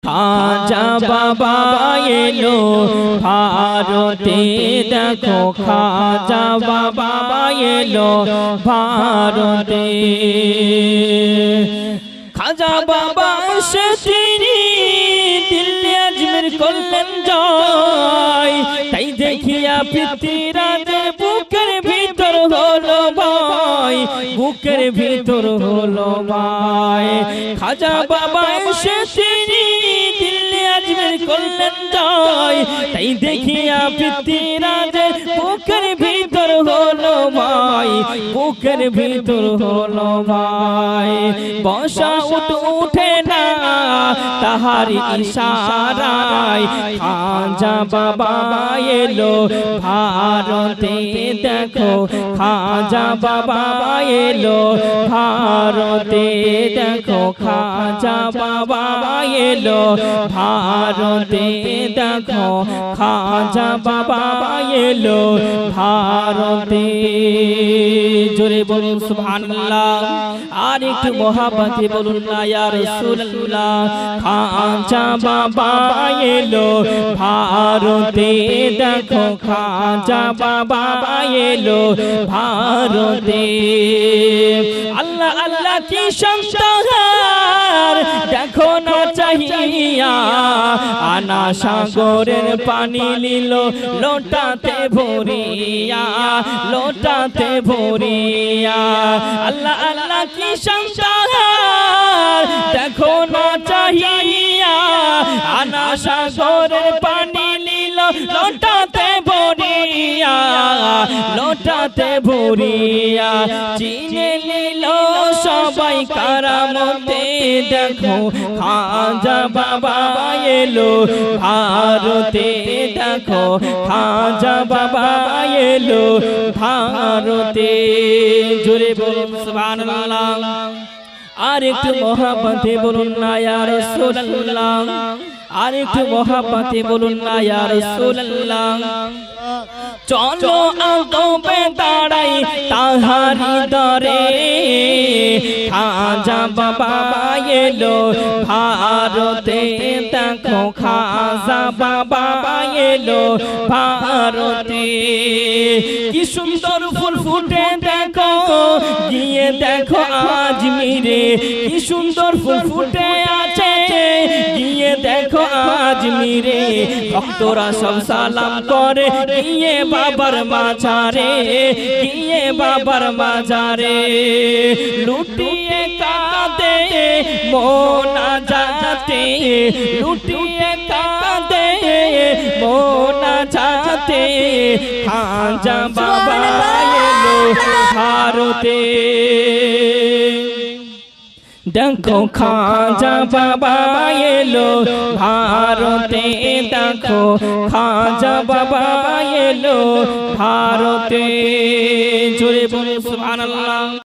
খাজা বাবা এলো ভারতে দেখো খাজা বাবা এলো ভারতে খাজা বাবা সে তিনি দিল্লি আজমের করলেন জয় তাই দেখিয়া পৃথ্বীরাজ বুকের ভিতর হলো ভয় বুকের ভিতর হলো ভয় খাজা বাবা সে তিনি দিল্লি আজমের করলেন জয় তাই দেখিয়া পৃথ্বীরাজ বুকের ভিতর হলো ভয় বুকের ভিতর হলো ভয় বসা উঠে না তাহার ইশারায় খাজা বাবা এলো ভারতে দেখো খাজা বাবা এলো ভারতে দেখো খাজা বাবা এলো ভারতে দেখো খাজা বাবা এলো ভারতে জোরে বলুন সুবহানাল্লাহ আর একটু মহব্বতে বলুন না ইয়া রাসূলুল্লাহ খাজা বাবা এলো ভারতে দেখো খাজা বাবা এলো ভারতে আল্লাহ আল্লাহ কি সংসার দেখো না চাহিয়া আনা সাগরের পানি নিল লোটাতে ভরিয়া লোটাতে ভরিয়া আল্লাহ আল্লাহ কি সংসার দেখো না চাহিয়া আনা সাগরের পানি নিল লোটাতে ভরিয়া লোটাতে ভরিয়া চিনে নিল সবাই কারামতে দেখো খাজা বাবা এলো ভারতে দেখো খাজা বাবা এলো ভারতে জোরে বলুন সুবহানাল্লাহ আর একটু মহব্বতে বলুন না ইয়া রাসূলুল্লাহ আর একটু মহব্বতে বলুন না ইয়া রাসূলুল্লাহ চলো আগবে দাঁড়াই তাহারি দরে খাজা বাবা এলো ভারতে দেখো খাজা বাবা এলো ভারতে কি সুন্দর ফুল ফুটে দেখো গিয়ে দেখো আজমিরে কি সুন্দর ফুল ফুটে আছে গিয়ে দেখো আজমিরে ভক্তরা সব সালাম করে গিয়ে বাবার মাঝারে গিয়ে বাবার মাঝারে লুটিয়ে কাঁদে মোনাজাতে লুটিয়ে কাঁদে মোনাজাতে খাজা বাবা এলো ভারতে দেখো খাজা বাবা এলো ভারতে দেখো খাজা বাবা এলো ভারতে জোরে বলুন সুবহানাল্লাহ।